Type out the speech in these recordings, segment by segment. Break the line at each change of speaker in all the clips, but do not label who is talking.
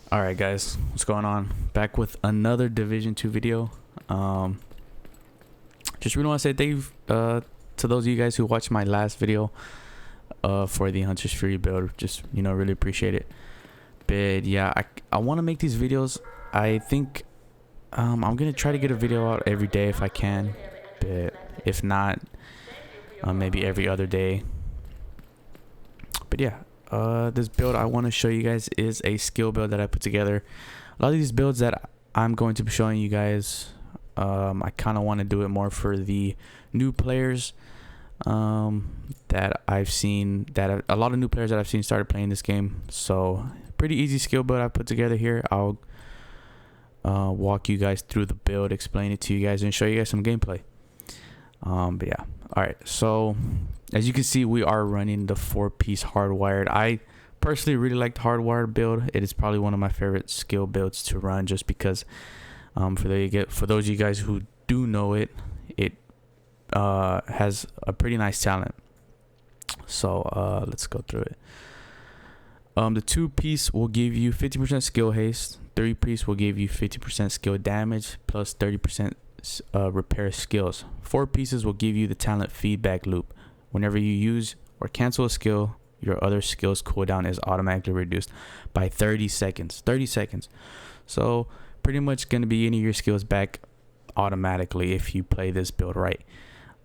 All right, guys, what's going on? Back with another Division 2 video. Just really want to say thank you to those of you guys who watched my last video for the Hunter's Fury build. Just, really appreciate it. But yeah, I want to make these videos. I think I'm going to try to get a video out every day if I can. But if not, maybe every other day. But yeah, this build I want to show you guys is a skill build that I put together. A lot of these builds that I'm going to be showing you guys, I kind of want to do it more for the new players that I've seen, a lot of new players that I've seen started playing this game. So pretty easy skill build I put together here. I'll walk you guys through the build, explain it to you guys, and show you guys some gameplay. But yeah, all right, so as you can see, we are running the 4-piece hardwired. I personally really like the hardwired build. It is probably one of my favorite skill builds to run, just because for those of you guys who do know it, it has a pretty nice talent. So let's go through it. The 2-piece will give you 50% skill haste. 3-piece will give you 50% skill damage plus 30% repair skills. 4 pieces will give you the talent feedback loop. Whenever you use or cancel a skill, your other skills cooldown is automatically reduced by 30 seconds. So pretty much going to be any of your skills back automatically if you play this build right.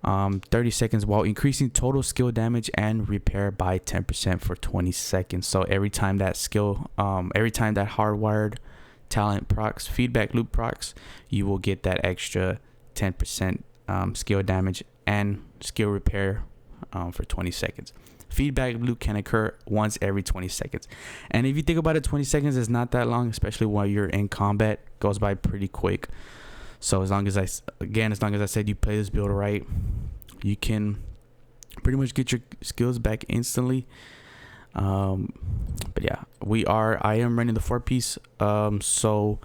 30 seconds while increasing total skill damage and repair by 10% for 20 seconds. So every time that hardwired talent procs, feedback loop procs, you will get that extra 10% skill damage and skill repair for 20 seconds. Feedback loop can occur once every 20 seconds. And if you think about it, 20 seconds is not that long, especially while you're in combat. It goes by pretty quick. So as long as I said you play this build right, you can pretty much get your skills back instantly. But yeah, I am running the 4-piece. So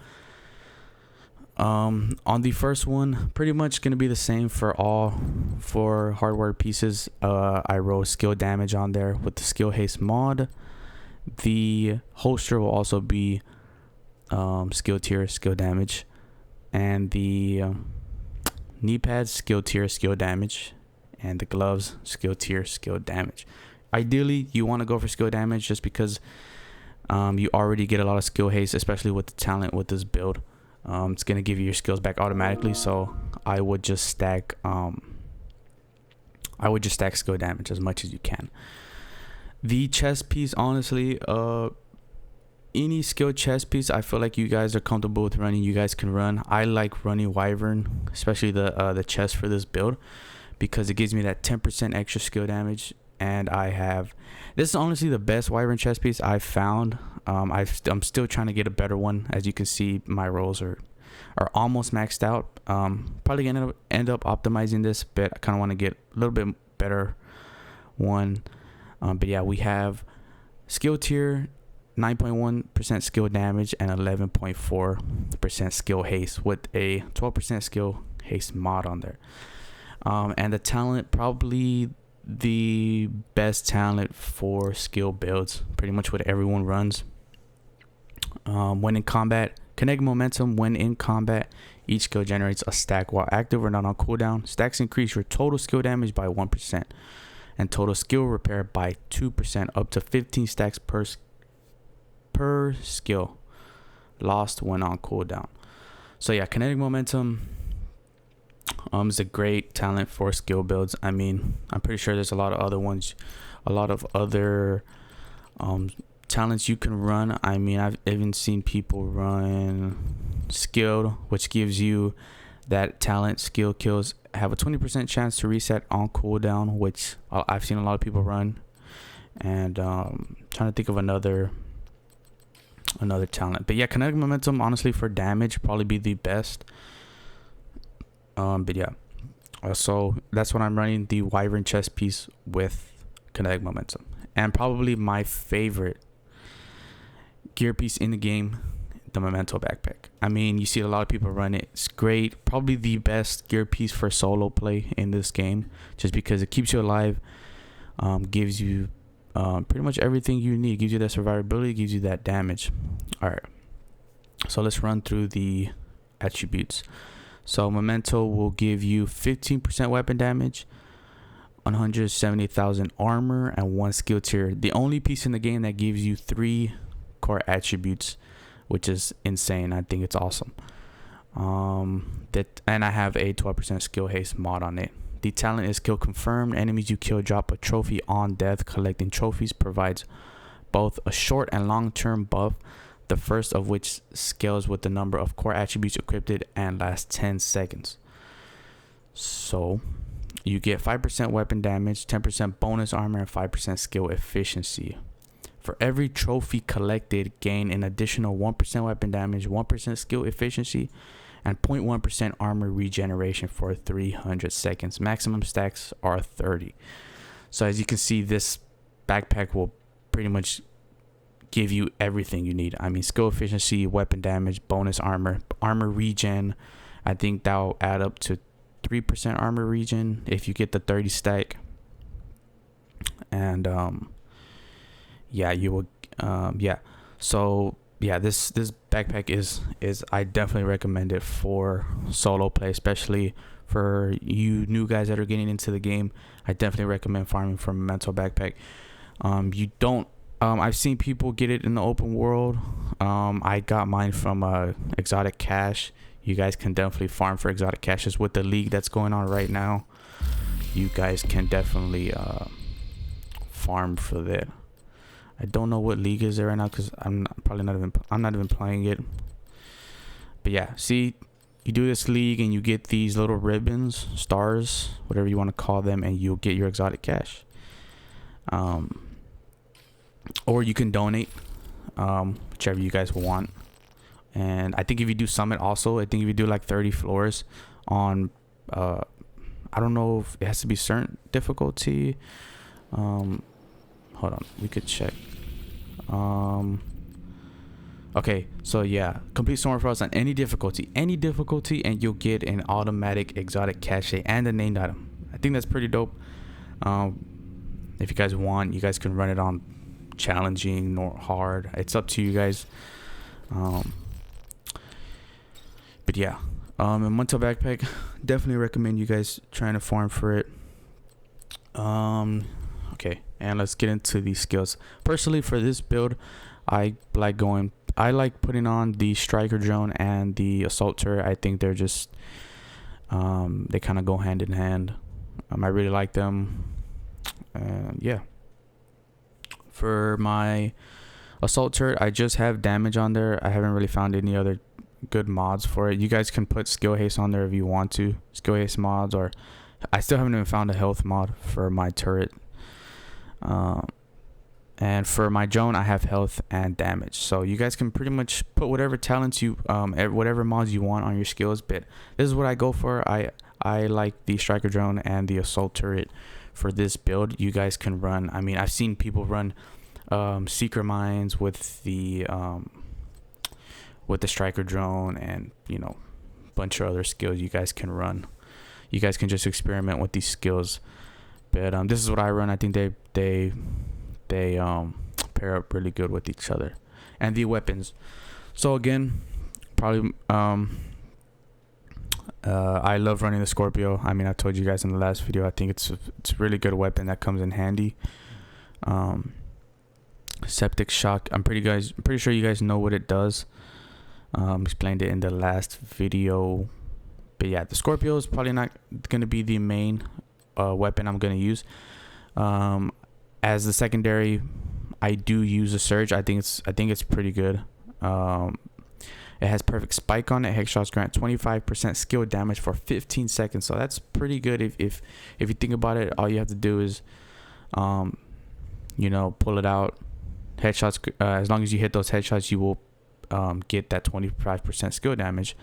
on the first one, pretty much gonna be the same for all 4 hardware pieces. I wrote skill damage on there with the skill haste mod. The holster will also be skill tier, skill damage, and the knee pads skill tier, skill damage, and the gloves skill tier, skill damage. Ideally, you want to go for skill damage just because you already get a lot of skill haste, especially with the talent with this build. It's gonna give you your skills back automatically, so I would just stack skill damage as much as you can. The chest piece, honestly, any skill chest piece I feel like you guys are comfortable with running, you guys can run. I like running Wyvern, especially the chest for this build, because it gives me that 10% extra skill damage. And this is honestly the best Wyvern chest piece I've found. I'm still trying to get a better one. As you can see, my rolls are almost maxed out. Probably gonna end up optimizing this, but I kind of want to get a little bit better one. But yeah, we have skill tier, 9.1% skill damage and 11.4% skill haste with a 12% skill haste mod on there. And the talent, probably the best talent for skill builds, pretty much what everyone runs. When in combat, kinetic momentum. When in combat, each skill generates a stack while active or not on cooldown. Stacks increase your total skill damage by 1% and total skill repair by 2%, up to 15 stacks per skill lost when on cooldown. So yeah, kinetic momentum is a great talent for skill builds. I mean, I'm pretty sure there's a lot of other talents you can run. I mean, I've even seen people run skilled, which gives you that talent. Skill kills have a 20% chance to reset on cooldown, which I've seen a lot of people run. And trying to think of another talent. But yeah, kinetic momentum, honestly, for damage, probably be the best. But yeah, so that's what I'm running, the Wyvern chest piece with kinetic momentum. And probably my favorite gear piece in the game, the Memento backpack. I mean, you see a lot of people run it. It's great. Probably the best gear piece for solo play in this game, just because it keeps you alive, gives you pretty much everything you need. Gives you that survivability, gives you that damage. All right. So let's run through the attributes. So Memento will give you 15% weapon damage, 170,000 armor, and 1 skill tier. The only piece in the game that gives you 3 core attributes, which is insane. I think it's awesome. And I have a 12% skill haste mod on it. The talent is kill confirmed. Enemies you kill drop a trophy on death. Collecting trophies provides both a short and long-term buff, the first of which scales with the number of core attributes equipped and lasts 10 seconds. So you get 5% weapon damage, 10% bonus armor, and 5% skill efficiency. For every trophy collected, gain an additional 1% weapon damage, 1% skill efficiency, and 0.1% armor regeneration for 300 seconds. Maximum stacks are 30. So as you can see, this backpack will pretty much give you everything you need. I mean, skill efficiency, weapon damage, bonus armor, armor regen. I think that'll add up to 3% armor regen if you get the 30 stack. And yeah, you will so yeah, this backpack is I definitely recommend it for solo play, especially for you new guys that are getting into the game. I definitely recommend farming from a Memento backpack. You don't I've seen people get it in the open world. I got mine from Exotic Cache. You guys can definitely farm for Exotic Caches with the league that's going on right now. You guys can definitely farm for that. I don't know what league is there right now because I'm not even playing it. But yeah, see, you do this league and you get these little ribbons, stars, whatever you want to call them, and you'll get your Exotic Cache. Or you can donate, whichever you guys want. And I think if you do summit also, I think if you do like 30 floors on I don't know if it has to be certain difficulty. Hold on, we could check. Okay, so yeah, complete Storm Frost on any difficulty, and you'll get an automatic Exotic Cache and a named item. I think that's pretty dope. If you guys want, you guys can run it on challenging nor hard. It's up to you guys. But yeah, a Memento backpack, definitely recommend you guys trying to farm for it. Okay, and let's get into the skills. Personally, for this build, I like putting on the striker drone and the assault turret. I think they're just they kind of go hand in hand. I really like them. Yeah, for my assault turret, I just have damage on there. I haven't really found any other good mods for it. You guys can put skill haste on there if you want to, skill haste mods, or I still haven't even found a health mod for my turret. And for my drone, I have health and damage, so you guys can pretty much put whatever talents you whatever mods you want on your skills. But this is what I go for. I like the striker drone and the assault turret for this build. You guys can run, I mean, I've seen people run secret mines with the striker drone, and you know, a bunch of other skills you guys can run. You guys can just experiment with these skills. But this is what I run. I think they pair up really good with each other. And the weapons. So again, probably I love running the Scorpio. I mean, I told you guys in the last video, I think it's a really good weapon that comes in handy. Septic shock. I'm pretty sure you guys know what it does. Explained it in the last video. But yeah, the Scorpio is probably not going to be the main weapon I'm going to use. As the secondary, I do use a Surge. I think it's pretty good. It has perfect spike on it. Headshots grant 25% skill damage for 15 seconds. So that's pretty good. If you think about it, all you have to do is you know, pull it out. Headshots, as long as you hit those headshots, you will get that 25% skill damage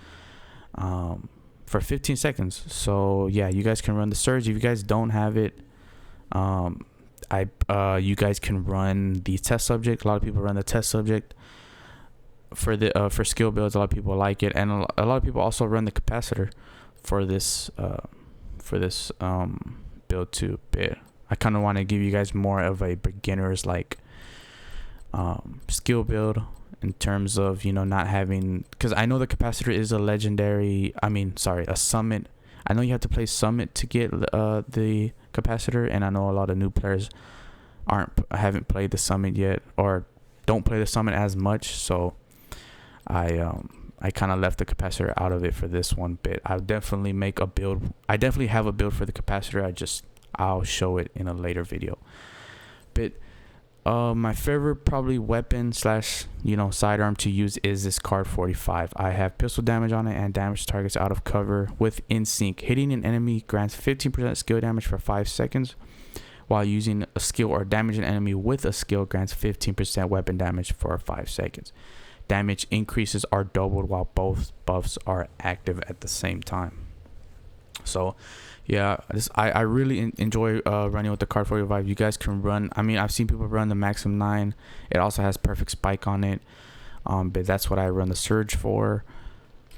for 15 seconds. So yeah, you guys can run the Surge. If you guys don't have it, you guys can run the Test Subject. A lot of people run the Test Subject for the for skill builds. A lot of people like it, and a lot of people also run the Capacitor for this build too. But I kind of want to give you guys more of a beginner's like skill build in terms of, you know, not having, because I know the capacitor is a legendary, a summit. I know you have to play summit to get the capacitor, and I know a lot of new players haven't played the summit yet, or don't play the summit as much, so I kind of left the capacitor out of it for this one bit. I'll definitely make a build. I definitely have a build for the capacitor. I'll show it in a later video. But my favorite probably weapon slash, you know, sidearm to use is this Kar 45. I have pistol damage on it and damage targets out of cover with in sync. Hitting an enemy grants 15% skill damage for 5 seconds, while using a skill or damage an enemy with a skill grants 15% weapon damage for 5 seconds. Damage increases are doubled while both buffs are active at the same time. So yeah, I really enjoy running with the Kar 45. You guys can run, I mean, I've seen people run the Maxim 9. It also has perfect spike on it, but that's what I run the Surge for.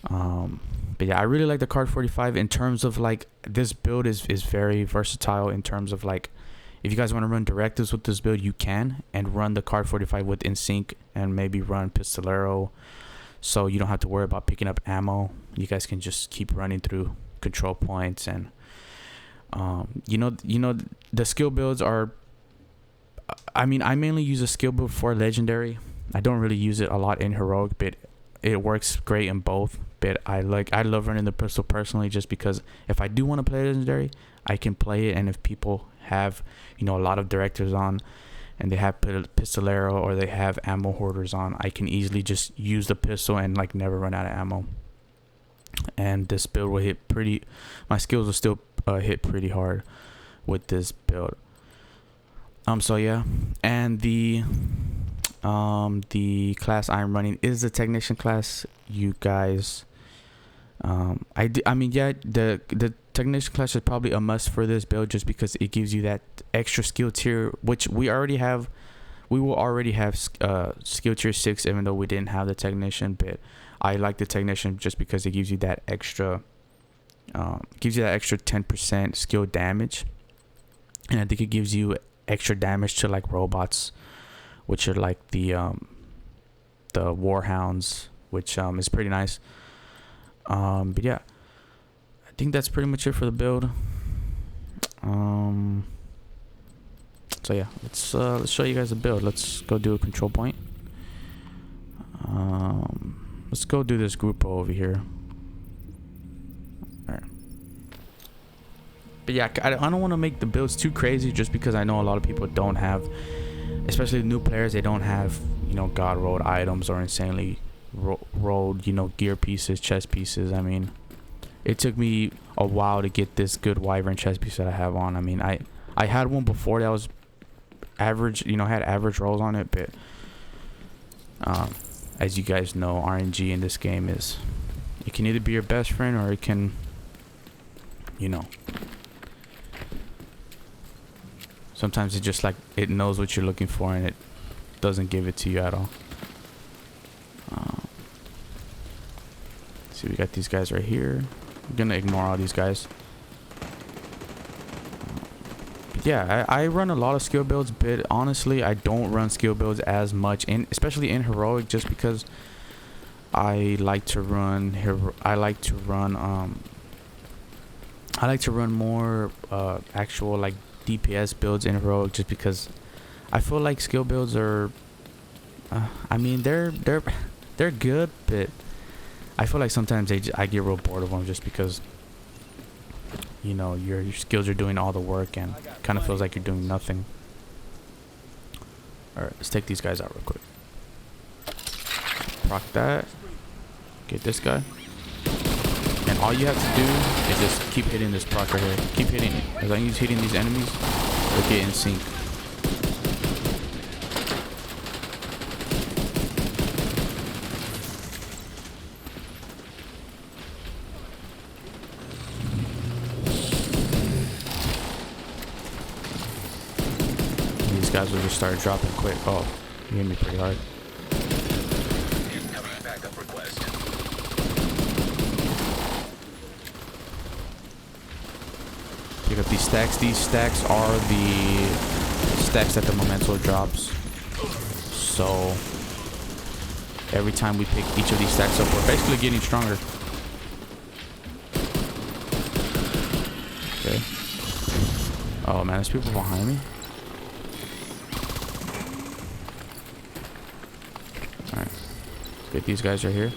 But yeah, I really like the Kar 45 in terms of like, this build is very versatile in terms of like, if you guys want to run directives with this build, you can, and run the Kar 45 with InSync, and maybe run Pistolero, so you don't have to worry about picking up ammo. You guys can just keep running through control points, and you know the skill builds are, I mean, I mainly use a skill build for legendary. I don't really use it a lot in heroic, but it works great in both. But I love running the pistol personally, just because if I do want to play legendary, I can play it, and if people have, you know, a lot of directors on and they have Pistolero or they have ammo hoarders on, I can easily just use the pistol and like never run out of ammo. And this build will hit pretty, my skills will still hit pretty hard with this build. So yeah, and the class I'm running is the technician class, you guys. I mean, yeah, the technician class is probably a must for this build, just because it gives you that extra skill tier, which we already have. We will already have skill tier 6, even though we didn't have the technician. But I like the technician just because it gives you that extra, 10% skill damage, and I think it gives you extra damage to like robots, which are like the warhounds, which is pretty nice. But yeah, I think that's pretty much it for the build. So yeah, let's show you guys the build. Let's go do a control point. Let's go do this Grupo over here. All right. But yeah, I don't want to make the builds too crazy, just because I know a lot of people don't have, especially new players, they don't have, you know, god rolled items or insanely rolled, you know, gear pieces, chest pieces. I mean, it took me a while to get this good wyvern chest piece that I have on. I mean, I had one before that was average, you know, had average rolls on it, but as you guys know, RNG in this game is, it can either be your best friend or it can, you know, sometimes it just like, it knows what you're looking for and it doesn't give it to you at all. See, we got these guys right here. I'm gonna ignore all these guys. Yeah, I run a lot of skill builds, but honestly, I don't run skill builds as much, especially in heroic, just because I like to run more actual like DPS builds in heroic, just because I feel like skill builds are, I mean, they're good, but I feel like sometimes I get real bored of them, just because, you know, your skills are doing all the work and kind of feels like you're doing nothing. Alright, let's take these guys out real quick. Proc that. Get this guy. And all you have to do is just keep hitting this proc right here. Keep hitting it. As long as you're hitting these enemies, they'll get in sync. Guys will just start dropping quick. Oh, you hit me pretty hard. Backup request. Pick up these stacks. These stacks are the stacks that the memento drops. So every time we pick each of these stacks up, we're basically getting stronger. Okay. Oh man, there's people behind me. Alright. Get these guys right here.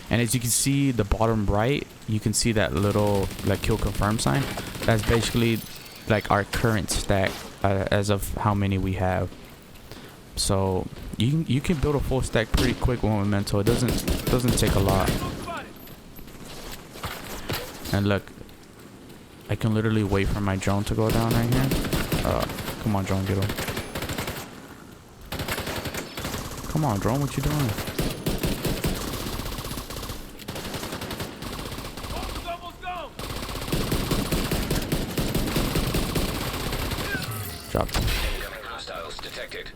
And as you can see, the bottom right, you can see that little like kill confirm sign. That's basically like our current stack as of how many we have. So you can build a full stack pretty quick with Memento. It doesn't take a lot. And look, I can literally wait for my drone to go down right here. Come on, drone, get him. Come on, drone, what you doing? Drop.
Hostiles detected.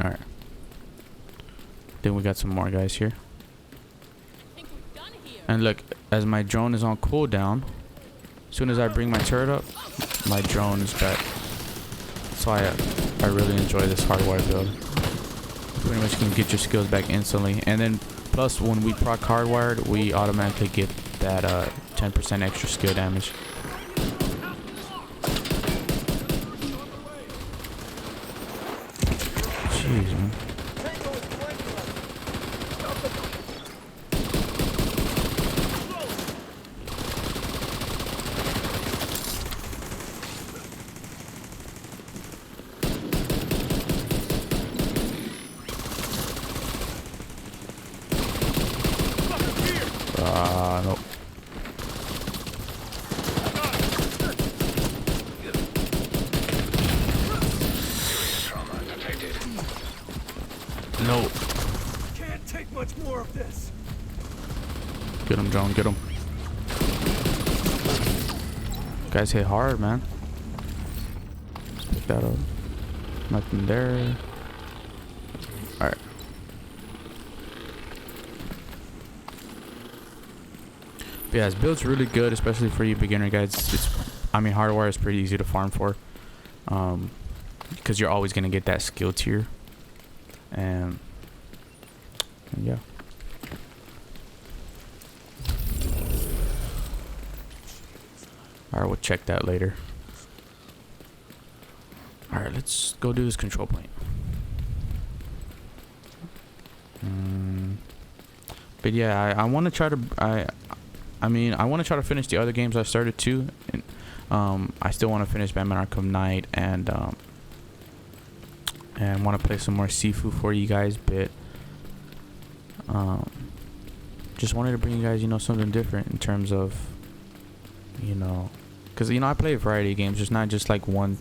All right. Then we got some more guys here. And look, as my drone is on cooldown, as soon as I bring my turret up, my drone is back. So I really enjoy this hardwire build. Pretty much can get your skills back instantly, and then plus when we proc hardwired, we automatically get that 10% extra skill damage. Jeez, man. Nope. No.
Can't take much more of this.
Get him, John. Get him. Guys hit hard, man. Let's pick that up. Nothing there. All right. But yeah, this build's really good, especially for you beginner guys. I mean, hardwire is pretty easy to farm for, because you're always gonna get that skill tier, and yeah. All right, we'll check that later. All right, let's go do this control point. But yeah, I want to try to I mean, I want to try to finish the other games I started too, and I still want to finish Batman Arkham Knight, and want to play some more Sifu for you guys. But just wanted to bring you guys, something different in terms of, because I play a variety of games. There's not just like one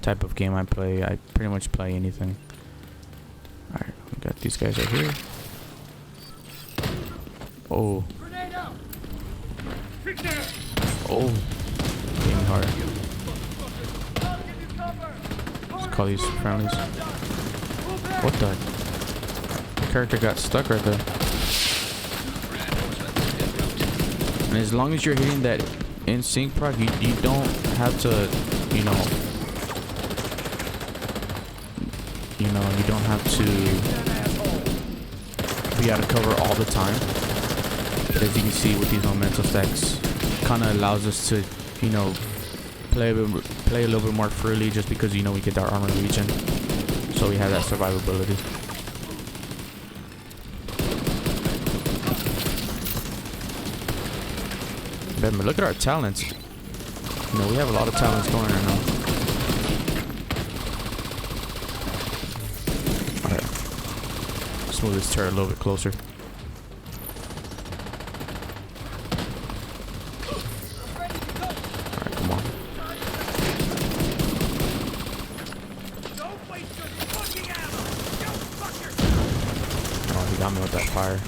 type of game I play. I pretty much play anything. All right, we got these guys right here. Oh. Oh, getting hard. Let's call these friendlies. What the? The character got stuck right there. And as long as you're hitting that in sync proc, you don't have to, you don't have to be out of cover all the time. But as you can see with these momentum stacks, kind of allows us to, play a little bit more freely, just because we get our armor regen, so we have that survivability. But look at our talents. We have a lot of talents going right now. All right, let's move this turret a little bit closer. Got me with that fire.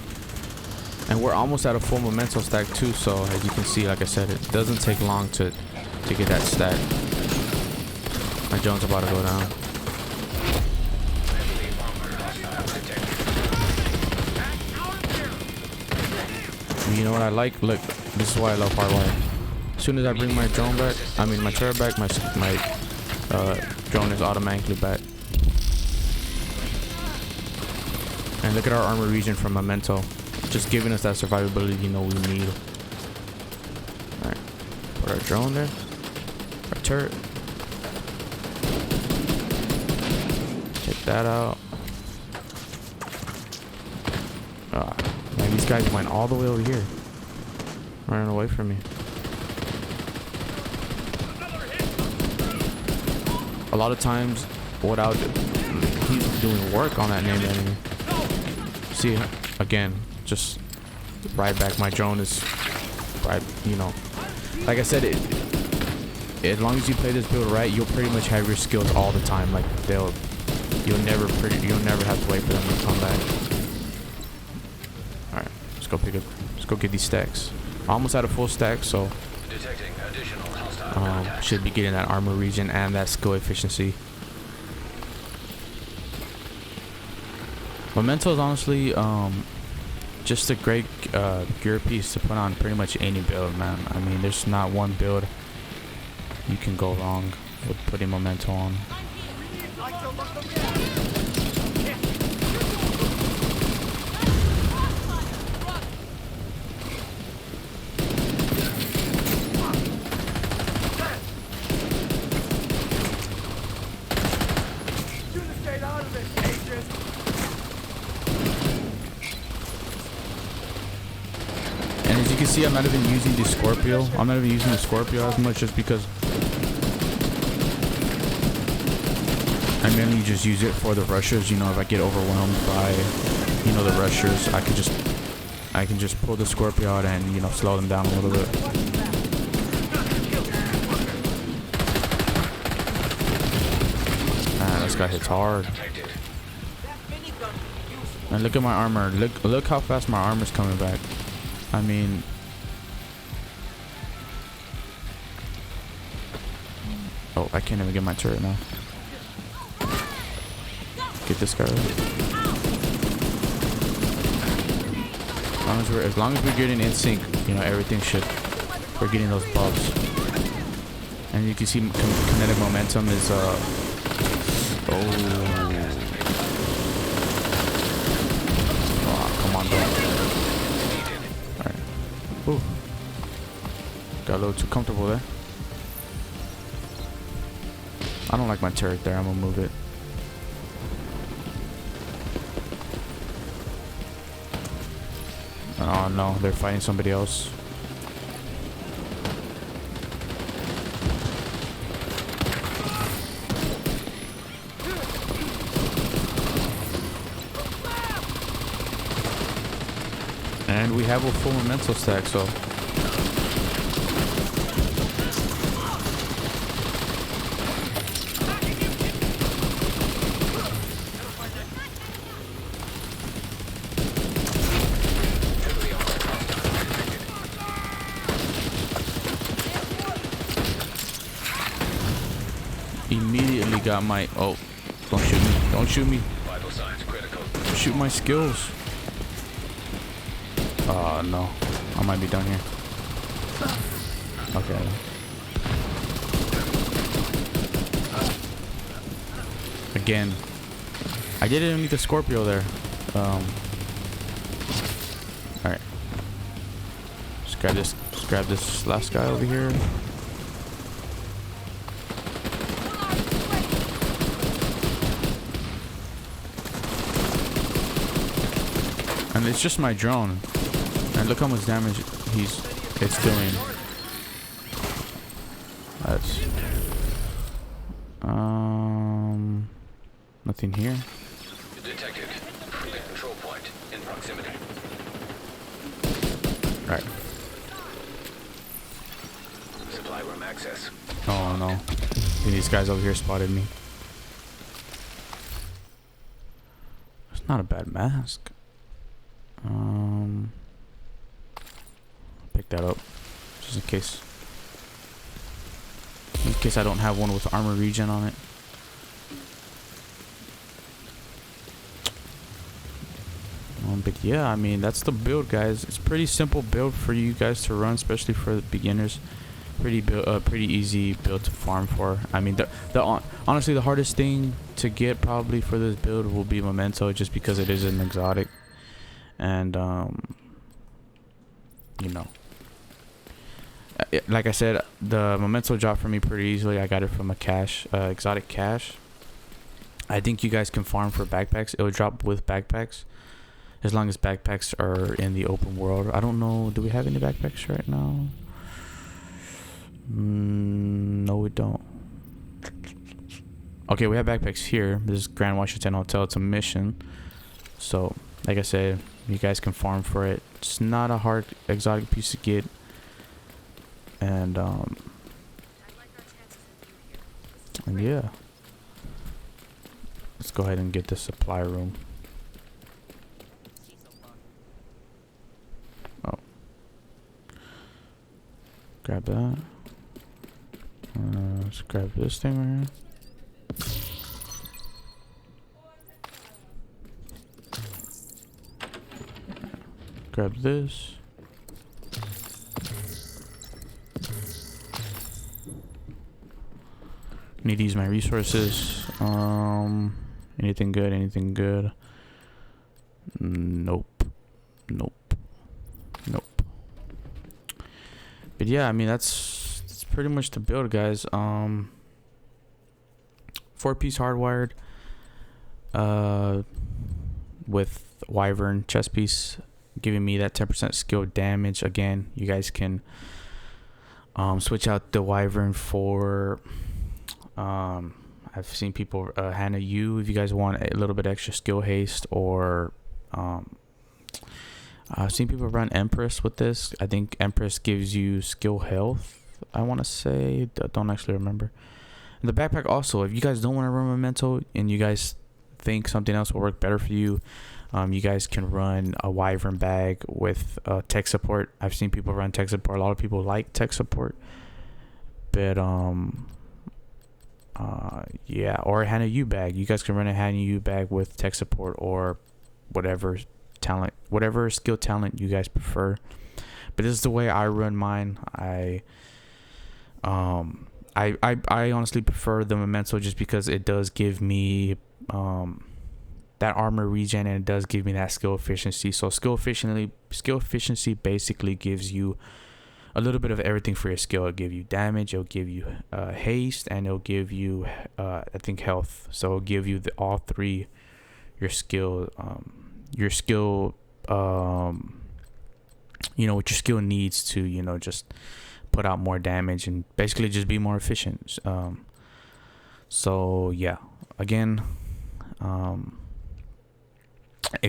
And we're almost at a full memento stack too, so as you can see, like I said, it doesn't take long to get that stack. My drone's about to go down. You know what I like? Look, this is why I love hardwire. As soon as I bring my drone back, I mean my turret back, my drone is automatically back. And look at our armor region from Memento, just giving us that survivability we need. All right, put our drone there, our turret. Take that out. Man, these guys went all the way over here, running away from me. A lot of times, what I'll do, he's doing work on that named enemy. See, again, just right back. My drone is right, like I said, as long as you play this build right, you'll pretty much have your skills all the time. Like you'll never have to wait for them to come back. All right, let's go pick up. Let's go get these stacks. Almost at a full stack, so
Detecting additional hostile contact.
should be getting that armor region and that skill efficiency. Memento is honestly just a great gear piece to put on pretty much any build, man. I mean, there's not one build you can go wrong with putting Memento on. And as you can see, I'm not even using the Scorpio. I'm not even using the Scorpio as much just because I mainly just use it for the rushers. If I get overwhelmed by, the rushers, I can just pull the Scorpio out and, slow them down a little bit. Man, this guy hits hard. And look at my armor. Look how fast my armor's coming back. I mean, oh, I can't even get my turret now. Get this guy. As long as we're getting in sync, everything should. We're getting those buffs, and you can see kinetic momentum is oh, come on, bro. All right. Ooh. Got a little too comfortable there. I don't like my turret there. I'm gonna move it. Oh no, they're fighting somebody else. And we have a full Memento stack, so immediately got my don't shoot me,
Vital signs critical.
shoot my skills. Oh no, I might be down here. Okay, again, I didn't need the Scorpio there. All right, let's grab this last guy over here. And it's just my drone. And look how much damage it's doing. That's nothing here.
Detected. The control point in proximity.
Right.
Supply room access.
Oh no. These guys over here spotted me. It's not a bad mask. Pick that up just in case I don't have one with armor regen on it. Oh But yeah, I mean, that's the build, guys. It's pretty simple build for you guys to run, especially for the beginners. Pretty easy build to farm for. I mean, honestly, the hardest thing to get probably for this build will be Memento, just because it is an exotic, and you know, like I said, the Memento dropped for me pretty easily. I got it from a cache, exotic cache. I think you guys can farm for backpacks. It'll drop with backpacks, as long as backpacks are in the open world. I don't know. Do we have any backpacks right now? No, we don't. Okay, we have backpacks here. This is Grand Washington Hotel. It's a mission. So, like I said, you guys can farm for it. It's not a hard exotic piece to get. And yeah. Let's go ahead and get the supply room. Oh. Grab that. Let's grab this thing right here. Grab this. Need to use my resources. Anything good? Anything good? Nope. Nope. Nope. But yeah, I mean, that's pretty much the build, guys. 4-piece hardwired with Wyvern chest piece, giving me that 10% skill damage. Again, you guys can switch out the Wyvern for I've seen people Hannah U if you guys want a little bit extra skill haste, or I've seen people run Empress with this. I think Empress gives you skill health, I want to say. I don't actually remember. And the backpack also, if you guys don't want to run Memento and you guys think something else will work better for you, you guys can run a Wyvern bag with tech support. I've seen people run tech support. A lot of people like tech support, but yeah, or a Hannah U bag. You guys can run a Hannah U bag with tech support, or whatever skill talent you guys prefer. But this is the way I run mine. I honestly prefer the Memento, just because it does give me that armor regen, and it does give me that skill efficiency. So skill efficiency basically gives you a little bit of everything for your skill. It'll give you damage, it'll give you haste, and it'll give you I think health. So it'll give you all three, your skill you know, what your skill needs to, you know, just put out more damage and basically just be more efficient. So yeah, again,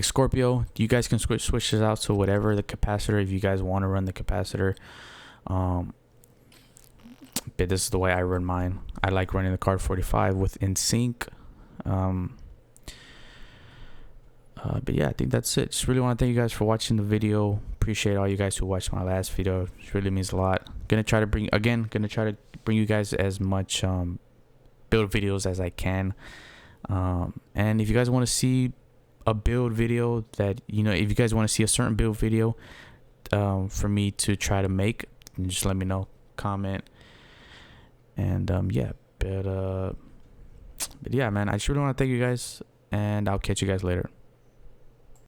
Scorpio, you guys can switch this out to whatever the capacitor, if you guys want to run the capacitor. But this is the way I run mine. I like running the card 45 with InSync. But yeah, I think that's it. Just really want to thank you guys for watching the video. Appreciate all you guys who watched my last video. It really means a lot. Gonna try to bring you guys as much build videos as I can. And if you guys want to see a build video that, you know, if you guys want to see a certain build video for me to try to make, just let me know, comment. And yeah, but yeah, man, I just really want to thank you guys, and I'll catch you guys later.